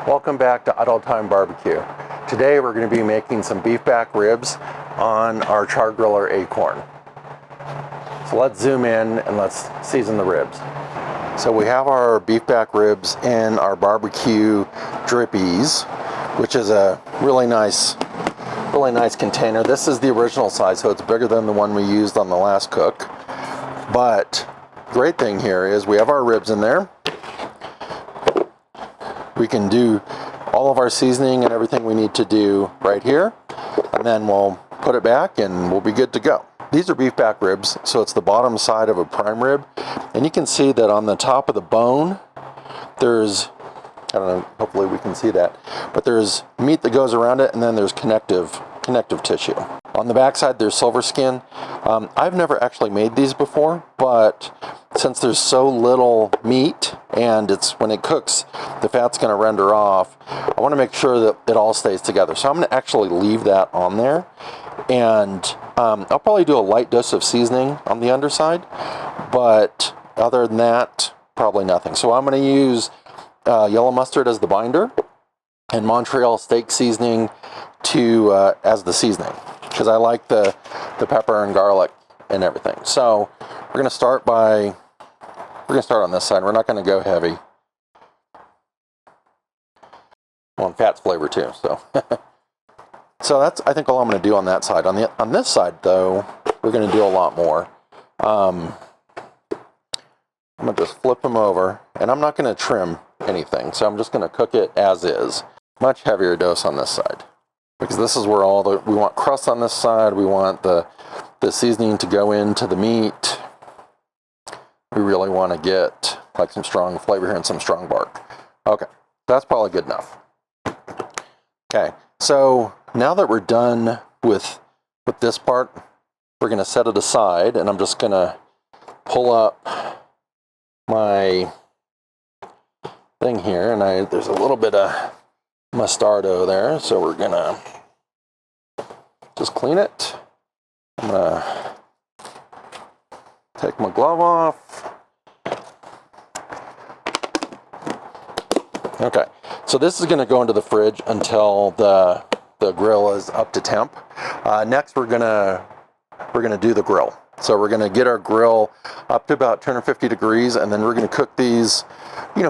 Welcome back to Idle Time Barbecue. Today we're going to be making some beef back ribs on our Char-Griller Akorn. So let's zoom in and let's season the ribs. So we have our beef back ribs in our barbecue drippies, which is a really nice container. This is the original size, so it's bigger than the one we used on the last cook. But great thing here is we have our ribs in there. We can do all of our seasoning and everything we need to do right here, and then we'll put it back and we'll be good to go. These are beef back ribs, so it's the bottom side of a prime rib, and you can see that on the top of the bone there's, I don't know, hopefully we can see that, but there's meat that goes around it, and then there's connective tissue. On the back side there's silver skin. I've never actually made these before, but since there's so little meat and it's when it cooks the fat's going to render off, I want to make sure that it all stays together. So I'm going to actually leave that on there, and I'll probably do a light dose of seasoning on the underside, but other than that, probably nothing. So I'm going to use yellow mustard as the binder and Montreal steak seasoning to as the seasoning, because I like the pepper and garlic and everything. So we're going to start on this side. We're not going to go heavy. Well, and fat's flavor too, so. So that's, I think, all I'm going to do on that side. On this side, though, we're going to do a lot more. I'm going to just flip them over, and I'm not going to trim anything, so I'm just going to cook it as is. Much heavier dose on this side, because this is where we want crust on this side. We want the seasoning to go into the meat. We really want to get like some strong flavor here and some strong bark. Okay, that's probably good enough. Okay, so now that we're done with this part, we're going to set it aside, and I'm just going to pull up my thing here, and there's a little bit of mustardo there, so we're going to just clean it. I'm going to take my glove off. Okay, so this is going to go into the fridge until the grill is up to temp. Next, we're gonna do the grill. So we're gonna get our grill up to about 250 degrees, and then we're gonna cook these,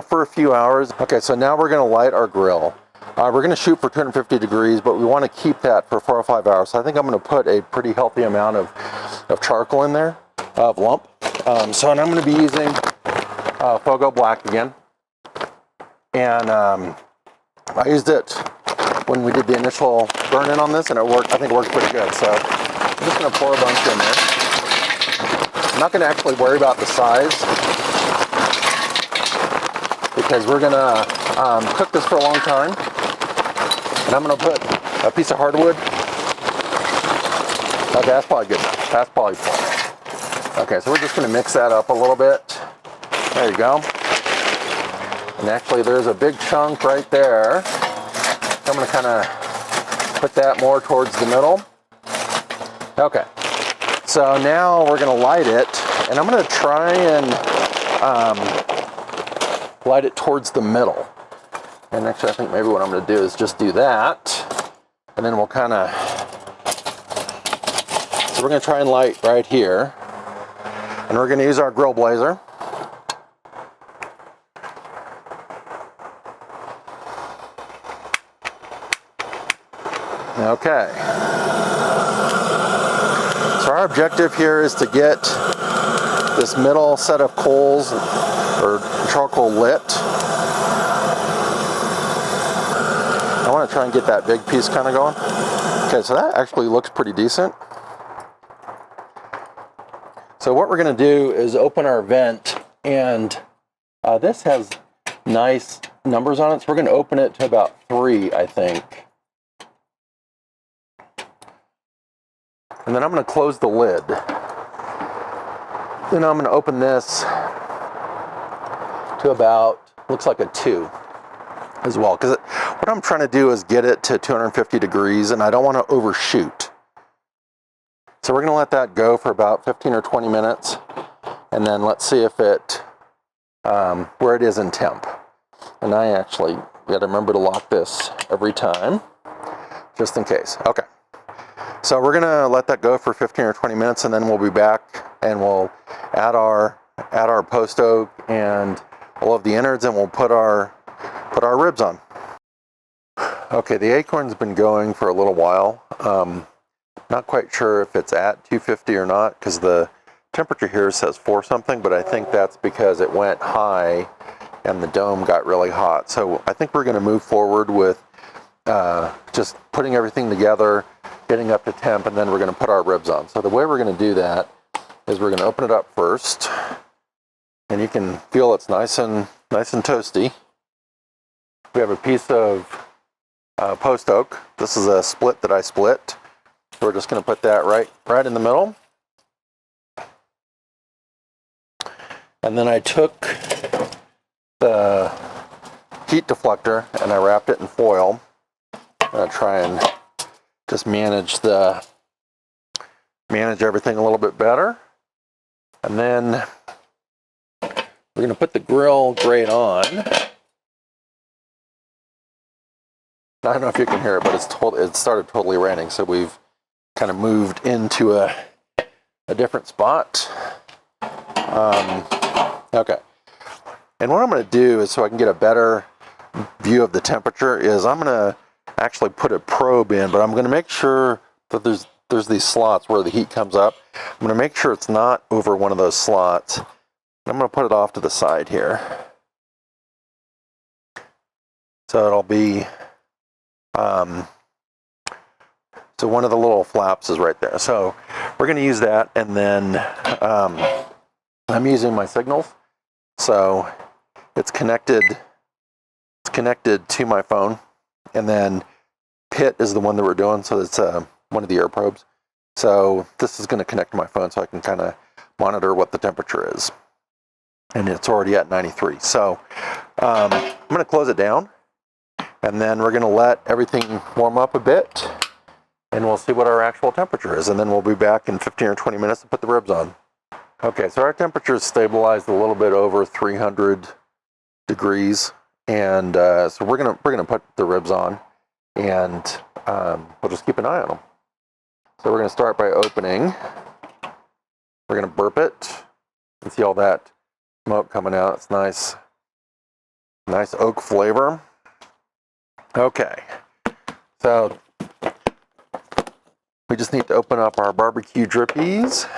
for a few hours. Okay, so now we're gonna light our grill. We're gonna shoot for 250 degrees, but we want to keep that for 4 or 5 hours. So I think I'm gonna put a pretty healthy amount of charcoal in there, of lump. So and I'm gonna be using Fogo Black again. And I used it when we did the initial burn-in on this, and I think it worked pretty good. So I'm just going to pour a bunch in there. I'm not going to actually worry about the size, because we're going to cook this for a long time. And I'm going to put a piece of hardwood. Okay, that's probably good enough. That's probably full. Okay, so we're just going to mix that up a little bit. There you go. And actually there's a big chunk right there. I'm going to kind of put that more towards the middle. Okay, so now we're going to light it, and I'm going to try and light it towards the middle. And actually I think maybe what I'm going to do is just do that, and then we'll kind of, so we're going to try and light right here, and we're going to use our grill blazer. Okay, so our objective here is to get this middle set of coals or charcoal lit. I want to try and get that big piece kind of going. Okay, so that actually looks pretty decent. So what we're going to do is open our vent, and this has nice numbers on it, so we're going to open it to about 3, I think. And then I'm going to close the lid. Then I'm going to open this to about, looks like a 2 as well. Because what I'm trying to do is get it to 250 degrees, and I don't want to overshoot. So we're going to let that go for about 15 or 20 minutes. And then let's see if it, where it is in temp. And I actually We got to remember to lock this every time, just in case. Okay. So we're gonna let that go for 15 or 20 minutes, and then we'll be back and we'll add our post oak and all of the innards, and we'll put our ribs on. Okay, the acorn's been going for a little while. Not quite sure if it's at 250 or not, because the temperature here says 4 something, but I think that's because it went high and the dome got really hot. So I think we're going to move forward with just putting everything together, getting up to temp, and then we're going to put our ribs on. So the way we're going to do that is we're going to open it up first, and you can feel it's nice and toasty. We have a piece of post oak. This is a split that I split. So we're just going to put that right in the middle. And then I took the heat deflector and I wrapped it in foil. I'm going to try and just manage everything a little bit better. And then we're going to put the grill grate on. I don't know if you can hear it, but it started totally raining, so we've kind of moved into a different spot. Okay. And what I'm going to do is, so I can get a better view of the temperature, is I'm going to actually put a probe in, but I'm going to make sure that there's these slots where the heat comes up. I'm going to make sure it's not over one of those slots. I'm going to put it off to the side here. So it'll be, so one of the little flaps is right there. So we're going to use that, and then I'm using my signals. So it's connected to my phone, and then PIT is the one that we're doing, so it's one of the air probes. So this is going to connect to my phone so I can kind of monitor what the temperature is. And it's already at 93. So I'm going to close it down, and then we're going to let everything warm up a bit, and we'll see what our actual temperature is, and then we'll be back in 15 or 20 minutes to put the ribs on. Okay, so our temperature is stabilized a little bit over 300 degrees, and so we're gonna put the ribs on, and we'll just keep an eye on them. So we're gonna start by opening. We're gonna burp it. You can see all that smoke coming out. It's nice oak flavor. Okay, so we just need to open up our barbecue drippies,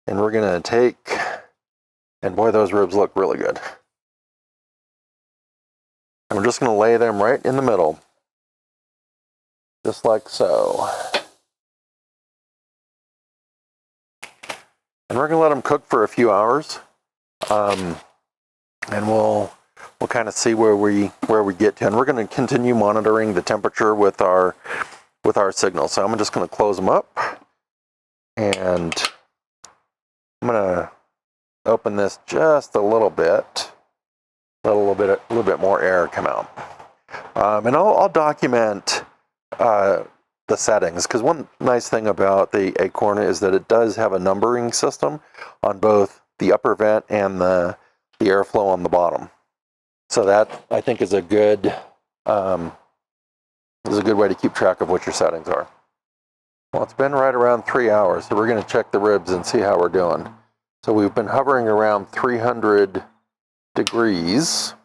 and we're gonna take, and boy, those ribs look really good. And we're just gonna lay them right in the middle, just like so. And we're gonna let them cook for a few hours, and we'll kind of see where we get to. And we're gonna continue monitoring the temperature with our signal. So I'm just gonna close them up, and I'm gonna open this just a little bit, let a little bit more air come out, and I'll document the settings, because one nice thing about the Akorn is that it does have a numbering system on both the upper vent and the airflow on the bottom. So that, I think, is a good way to keep track of what your settings are. Well, it's been right around 3 hours, so we're going to check the ribs and see how we're doing. So we've been hovering around 300 degrees.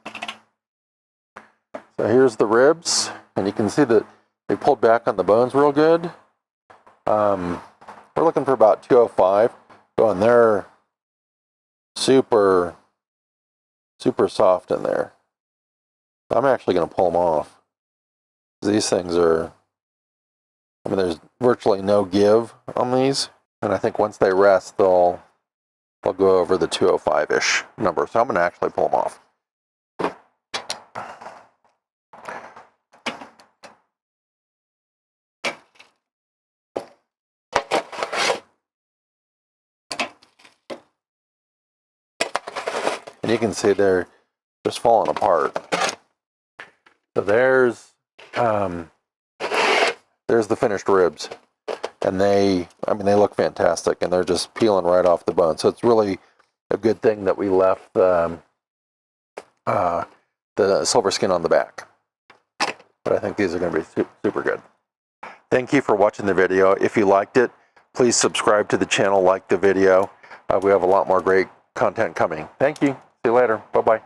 So here's the ribs, and you can see that they pulled back on the bones real good. We're looking for about 205. Oh, and they're super soft in there. I'm actually going to pull them off. These things are, I mean, there's virtually no give on these, and I think once they rest, they'll go over the 205-ish number. So I'm going to actually pull them off. And you can see they're just falling apart. So there's the finished ribs, and they look fantastic, and they're just peeling right off the bone. So it's really a good thing that we left the the silver skin on the back. But I think these are going to be super good. Thank you for watching the video. If you liked it, please subscribe to the channel, like the video. We have a lot more great content coming. Thank you. See you later. Bye-bye.